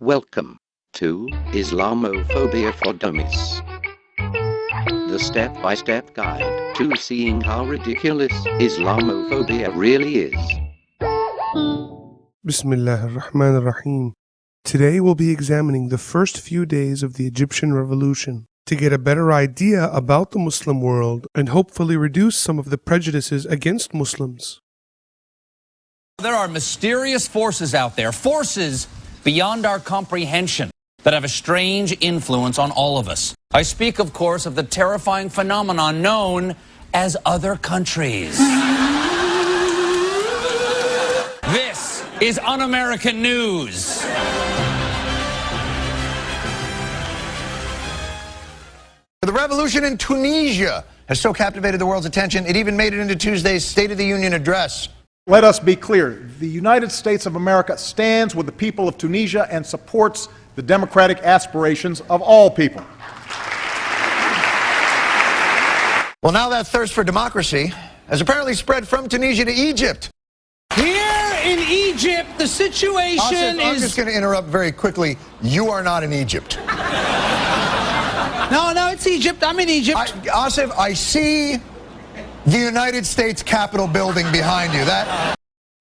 Welcome to Islamophobia for Dummies, the step-by-step guide to seeing how ridiculous Islamophobia really is. Bismillah ar-Rahman ar-Rahim. Today we'll be examining the first few days of the Egyptian Revolution to get a better idea about the Muslim world and hopefully reduce some of the prejudices against Muslims. There are mysterious forces out there, forces beyond our comprehension, that have a strange influence on all of us. I speak, of course, of the terrifying phenomenon known as other countries. This is Un-American News. The revolution in Tunisia has so captivated the world's attention, it even made it into Tuesday's State of the Union address. Let us be clear. The United States of America stands with the people of Tunisia and supports the democratic aspirations of all people. Well, now that thirst for democracy has apparently spread from Tunisia to Egypt. Here in Egypt, the situation I'm just going to interrupt very quickly. You are not in Egypt. No, it's Egypt. I'm in Egypt. Asif, I see the United States Capitol building behind you.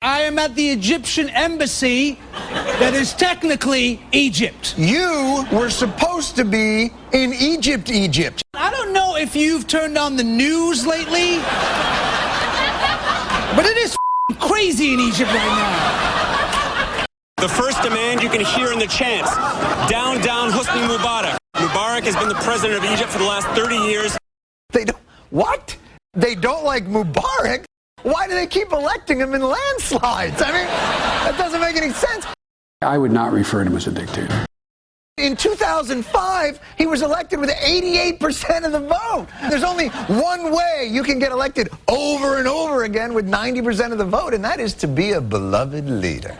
I am at the Egyptian embassy that is technically Egypt. You were supposed to be in Egypt. I don't know if you've turned on the news lately, but it is crazy in Egypt right now. The first demand you can hear in the chants, down, down, Hosni Mubarak. Mubarak has been the president of Egypt for the last 30 years. What? They don't like Mubarak? Why do they keep electing him in landslides? I mean, that doesn't make any sense. I would not refer to him as a dictator. In 2005, he was elected with 88% of the vote. There's only one way you can get elected over and over again with 90% of the vote, and that is to be a beloved leader.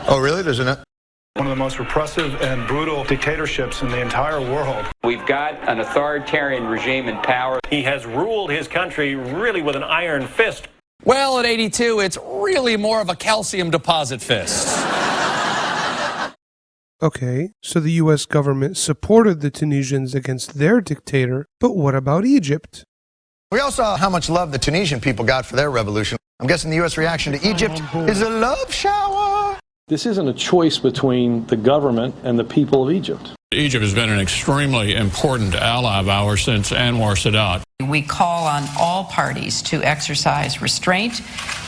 Oh, really? There's an... One of the most repressive and brutal dictatorships in the entire world. We've got an authoritarian regime in power. He has ruled his country really with an iron fist. Well, at 82, it's really more of a calcium deposit fist. Okay, so the US government supported the Tunisians against their dictator, but what about Egypt? We all saw how much love the Tunisian people got for their revolution. I'm guessing the US reaction to Egypt is a love shower. This isn't a choice between the government and the people of Egypt. Egypt has been an extremely important ally of ours since Anwar Sadat. We call on all parties to exercise restraint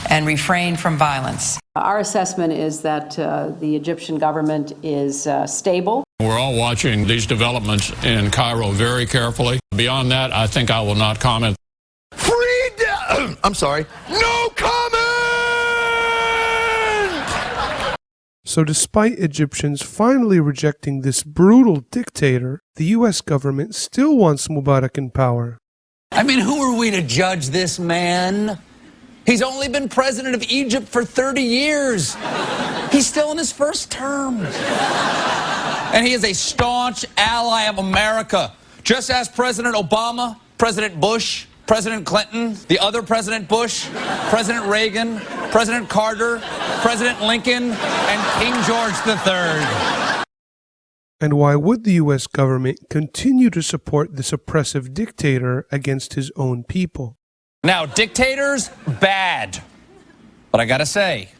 and refrain from violence. Our assessment is that the Egyptian government is stable. We're all watching these developments in Cairo very carefully. Beyond that, I think I will not comment. Freedom! I'm sorry. No comment! So despite Egyptians finally rejecting this brutal dictator, the US government still wants Mubarak in power. I mean, who are we to judge this man? He's only been president of Egypt for 30 years. He's still in his first term. And he is a staunch ally of America. Just as President Obama, President Bush, President Clinton, the other President Bush, President Reagan, President Carter, President Lincoln, and King George III. And why would the US government continue to support this oppressive dictator against his own people? Now, dictators, bad. But I gotta say,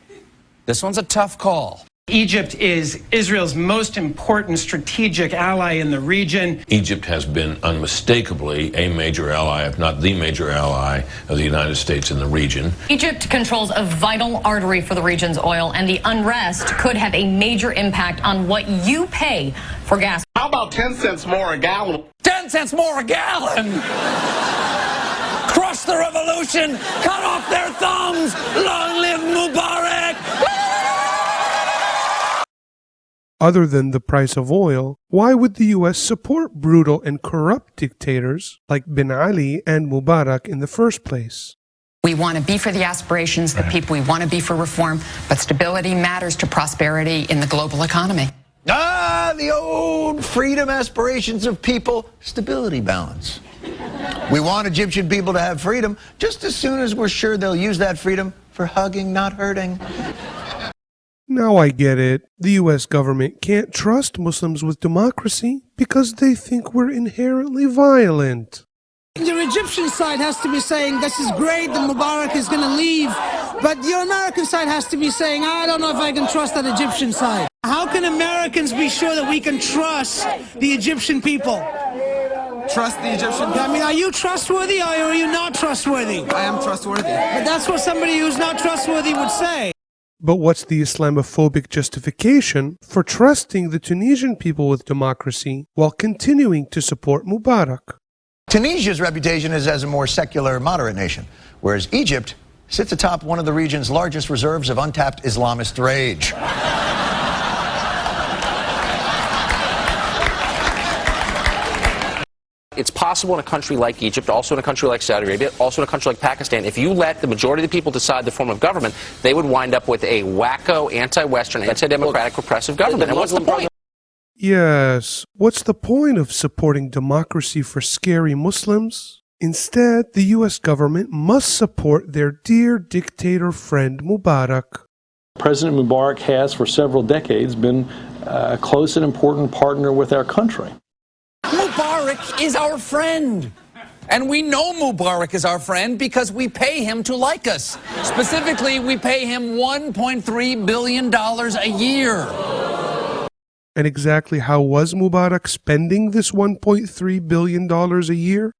this one's a tough call. Egypt is Israel's most important strategic ally in the region. Egypt has been unmistakably a major ally, if not the major ally, of the United States in the region. Egypt controls a vital artery for the region's oil, and the unrest could have a major impact on what you pay for gas. How about 10 cents more a gallon? 10 cents more a gallon! Crush the revolution! Cut off their thumbs! Long live Mubarak! Other than the price of oil, why would the US support brutal and corrupt dictators like Ben Ali and Mubarak in the first place? We want to be for the aspirations of the people. We want to be for reform, but stability matters to prosperity in the global economy. The old freedom aspirations of people, stability balance. We want Egyptian people to have freedom just as soon as we're sure they'll use that freedom for hugging, not hurting. Now I get it. The US government can't trust Muslims with democracy because they think we're inherently violent. Your Egyptian side has to be saying, this is great, the Mubarak is going to leave. But your American side has to be saying, I don't know if I can trust that Egyptian side. How can Americans be sure that we can trust the Egyptian people? Trust the Egyptian people? I mean, are you trustworthy or are you not trustworthy? I am trustworthy. But that's what somebody who's not trustworthy would say. But what's the Islamophobic justification for trusting the Tunisian people with democracy while continuing to support Mubarak? Tunisia's reputation is as a more secular, moderate nation, whereas Egypt sits atop one of the region's largest reserves of untapped Islamist rage. It's possible in a country like Egypt, also in a country like Saudi Arabia, also in a country like Pakistan, if you let the majority of the people decide the form of government, they would wind up with a wacko, anti-Western, anti-democratic, repressive government. And what's the point? Yes, what's the point of supporting democracy for scary Muslims? Instead, the US government must support their dear dictator friend Mubarak. President Mubarak has for several decades been a close and important partner with our country. Mubarak is our friend. And we know Mubarak is our friend because we pay him to like us. Specifically, we pay him $1.3 billion a year. And exactly how was Mubarak spending this $1.3 billion a year?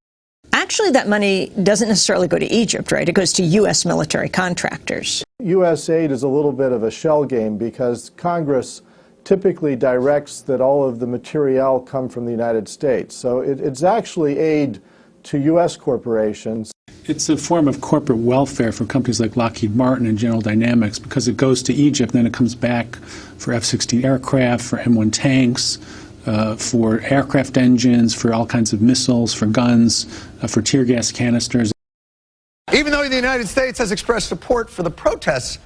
Actually, that money doesn't necessarily go to Egypt, right? It goes to U.S. military contractors. U.S. aid is a little bit of a shell game because Congress typically directs that all of the materiel come from the United States. So it's actually aid to U.S. corporations. It's a form of corporate welfare for companies like Lockheed Martin and General Dynamics because it goes to Egypt and then it comes back for F-16 aircraft, for M1 tanks, for aircraft engines, for all kinds of missiles, for guns, for tear gas canisters. Even though the United States has expressed support for the protests,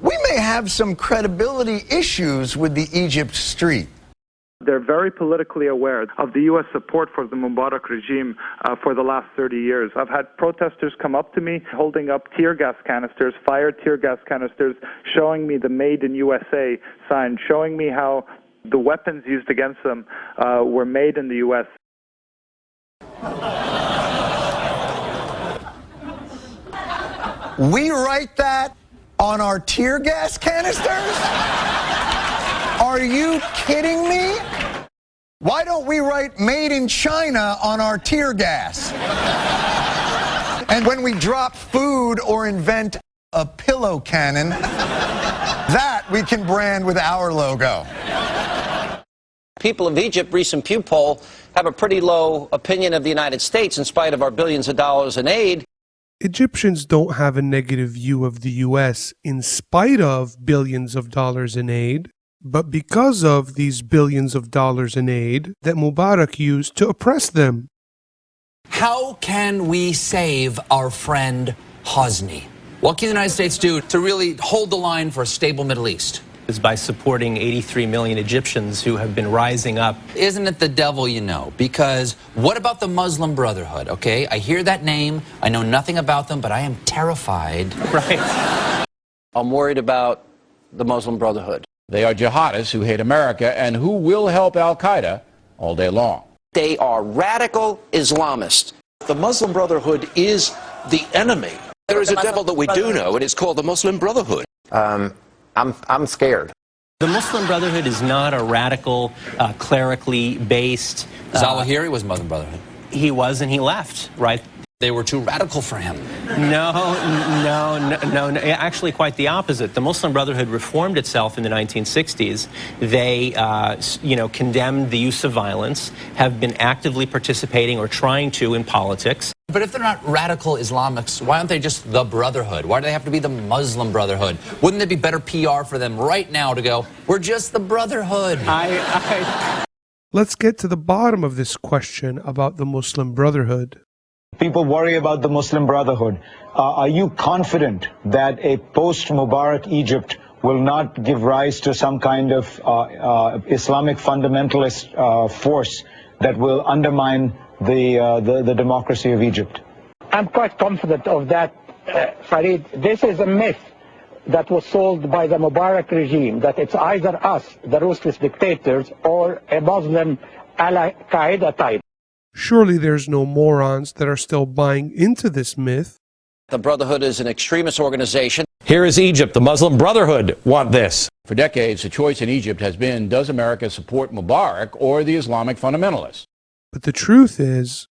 we may have some credibility issues with the Egypt street. They're very politically aware of the U.S. support for the Mubarak regime for the last 30 years. I've had protesters come up to me holding up tear gas canisters, fired tear gas canisters, showing me the Made in USA sign, showing me how the weapons used against them were made in the U.S. We write that on our tear gas canisters? Are you kidding me? Why don't we write Made in China on our tear gas? And when we drop food or invent a pillow cannon, that we can brand with our logo. People of Egypt, recent Pew poll, have a pretty low opinion of the United States in spite of our billions of dollars in aid. Egyptians don't have a negative view of the US in spite of billions of dollars in aid, but because of these billions of dollars in aid that Mubarak used to oppress them. How can we save our friend Hosni? What can the United States do to really hold the line for a stable Middle East? Is by supporting 83 million Egyptians who have been rising up. Isn't it the devil you know? Because what about the Muslim Brotherhood, okay? I hear that name, I know nothing about them, but I am terrified. Right. I'm worried about the Muslim Brotherhood. They are jihadists who hate America and who will help al-Qaeda all day long. They are radical Islamists. The Muslim Brotherhood is the enemy. There is a devil that we do know, and it's called the Muslim Brotherhood. I'm scared. The Muslim Brotherhood is not a radical, clerically based... Zawahiri was Muslim Brotherhood. He was, and he left, right? They were too radical for him. No. Actually, quite the opposite. The Muslim Brotherhood reformed itself in the 1960s. They, condemned the use of violence, have been actively participating or trying to in politics. But if they're not radical Islamics, why aren't they just the Brotherhood? Why do they have to be the Muslim Brotherhood? Wouldn't it be better PR for them right now to go, we're just the Brotherhood? Let's get to the bottom of this question about the Muslim Brotherhood. People worry about the Muslim Brotherhood. Are you confident that a post-Mubarak Egypt will not give rise to some kind of Islamic fundamentalist force that will undermine the democracy of Egypt? I'm quite confident of that, Farid. This is a myth. that was sold by the Mubarak regime, that it's either us, the ruthless dictators, or a Muslim Al-Qaeda type. Surely there's no morons that are still buying into this myth. The Brotherhood is an extremist organization. Here is Egypt. The Muslim Brotherhood want this. For decades, the choice in Egypt has been, does America support Mubarak or the Islamic fundamentalists? But the truth is,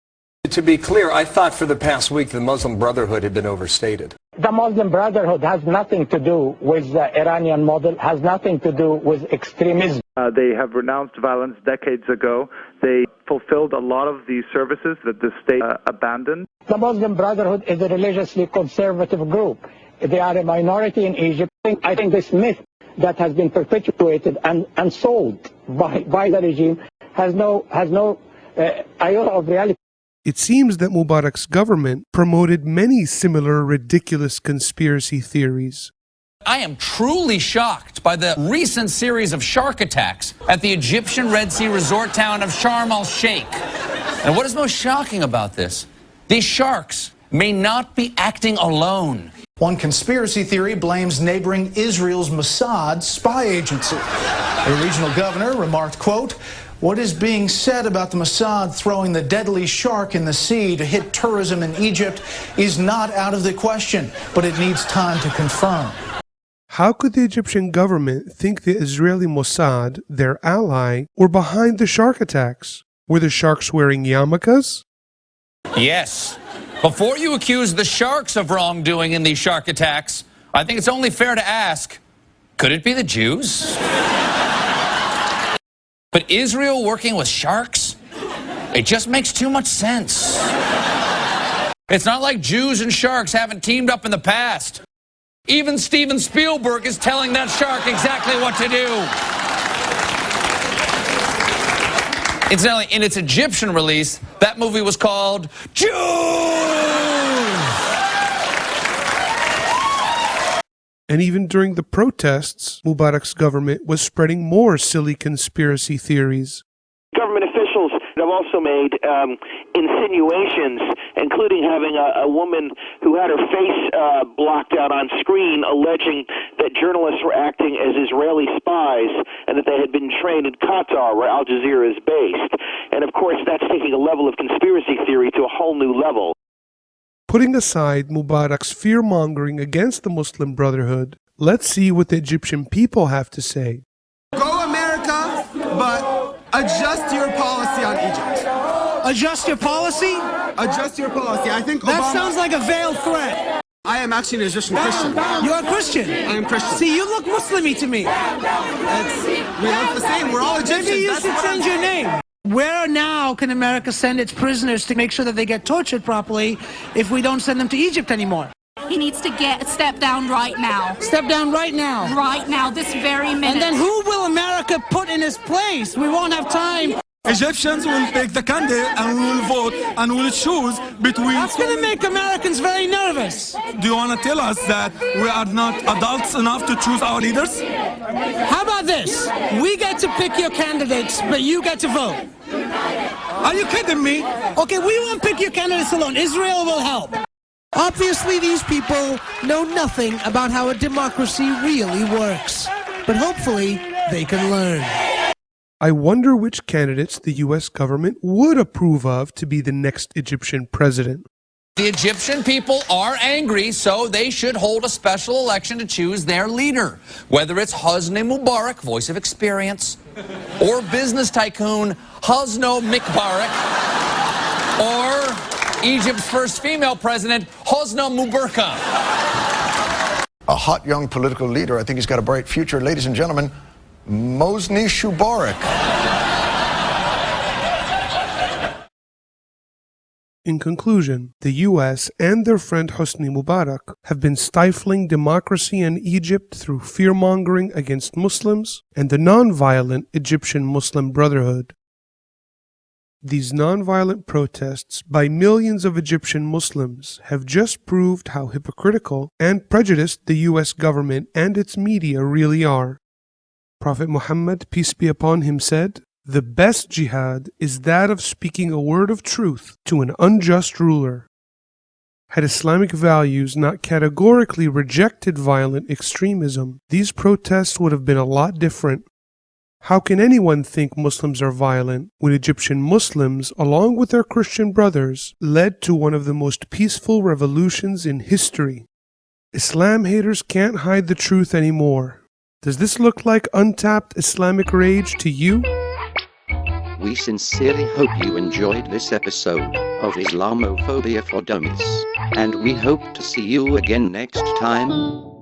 to be clear, I thought for the past week the Muslim Brotherhood had been overstated. The Muslim Brotherhood has nothing to do with the Iranian model, has nothing to do with extremism. They have renounced violence decades ago. They fulfilled a lot of the services that the state abandoned. The Muslim Brotherhood is a religiously conservative group. They are a minority in Egypt. I think this myth that has been perpetuated and sold by the regime has no iota of reality. It seems that Mubarak's government promoted many similar ridiculous conspiracy theories. I am truly shocked by the recent series of shark attacks at the Egyptian Red Sea resort town of Sharm el-Sheikh. And what is most shocking about this? These sharks may not be acting alone. One conspiracy theory blames neighboring Israel's Mossad spy agency. A regional governor remarked, quote, "What is being said about the Mossad throwing the deadly shark in the sea to hit tourism in Egypt is not out of the question, but it needs time to confirm." How could the Egyptian government think the Israeli Mossad, their ally, were behind the shark attacks? Were the sharks wearing yarmulkes? Yes. Before you accuse the sharks of wrongdoing in these shark attacks, I think it's only fair to ask, could it be the Jews? But Israel working with sharks? It just makes too much sense. It's not like Jews and sharks haven't teamed up in the past. Even Steven Spielberg is telling that shark exactly what to do. Incidentally, in its Egyptian release, that movie was called Jews! And even during the protests, Mubarak's government was spreading more silly conspiracy theories. Government officials have also made insinuations, including having a woman who had her face blocked out on screen, alleging that journalists were acting as Israeli spies and that they had been trained in Qatar, where Al Jazeera is based. And of course, that's taking a level of conspiracy theory to a whole new level. Putting aside Mubarak's fear-mongering against the Muslim Brotherhood, let's see what the Egyptian people have to say. Go America, but adjust your policy on Egypt. Adjust your policy? Adjust your policy. I think that Obama... sounds like a veiled threat. I am actually an Egyptian Christian. You're a Christian? I am Christian. See, you look Muslim-y to me. We look the same. We're all Egyptians. Maybe you should change your name. Where now can America send its prisoners to make sure that they get tortured properly if we don't send them to Egypt anymore? He needs to step down right now. Step down right now? Right now, this very minute. And then who will America put in his place? We won't have time. Egyptians will take the candidate and we will vote and we will choose between... That's going to make Americans very nervous. Do you want to tell us that we are not adults enough to choose our leaders? How about this? We get to pick your candidates, but you get to vote. Are you kidding me? Okay, we won't pick your candidates alone. Israel will help. Obviously, these people know nothing about how a democracy really works. But hopefully, they can learn. I wonder which candidates the U.S. government would approve of to be the next Egyptian president. The Egyptian people are angry, so they should hold a special election to choose their leader. Whether it's Hosni Mubarak, voice of experience, or business tycoon Hosno Mikbarak, or Egypt's first female president, Hosna Mubaraka. A hot young political leader. I think he's got a bright future. Ladies and gentlemen, Hosni Mubarak. In conclusion, the U.S. and their friend Hosni Mubarak have been stifling democracy in Egypt through fear-mongering against Muslims and the non-violent Egyptian Muslim Brotherhood. These non-violent protests by millions of Egyptian Muslims have just proved how hypocritical and prejudiced the U.S. government and its media really are. Prophet Muhammad, peace be upon him, said, "The best jihad is that of speaking a word of truth to an unjust ruler." Had Islamic values not categorically rejected violent extremism, these protests would have been a lot different. How can anyone think Muslims are violent when Egyptian Muslims, along with their Christian brothers, led to one of the most peaceful revolutions in history? Islam haters can't hide the truth anymore. Does this look like untapped Islamic rage to you? We sincerely hope you enjoyed this episode of Islamophobia for Dummies, and we hope to see you again next time.